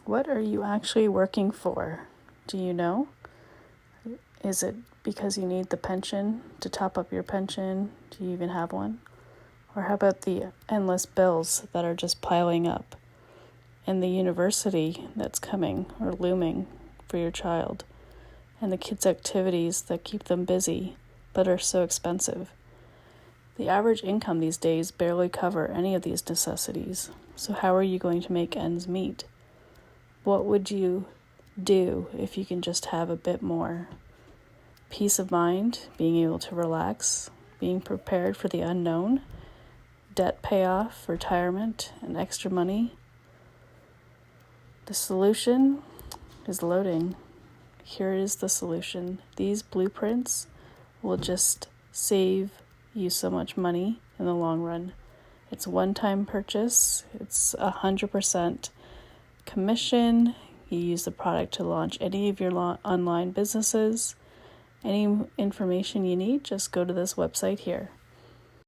What are you actually working for? Do you know? Is it because you need the pension to top up your pension? Do you even have one? Or how about the endless bills that are just piling up? And the university that's coming or looming for your child? And the kids' activities that keep them busy but are so expensive? The average income these days barely cover any of these necessities. So how are you going to make ends meet? What would you do if you can just have a bit more peace of mind, being able to relax, being prepared for the unknown, debt payoff, retirement, and extra money? The solution is loading. Here is the solution. These blueprints will just save you so much money in the long run. It's a one-time purchase. It's 100% commission. You use the product to launch any of your online businesses. Any information you need, just go to this website here.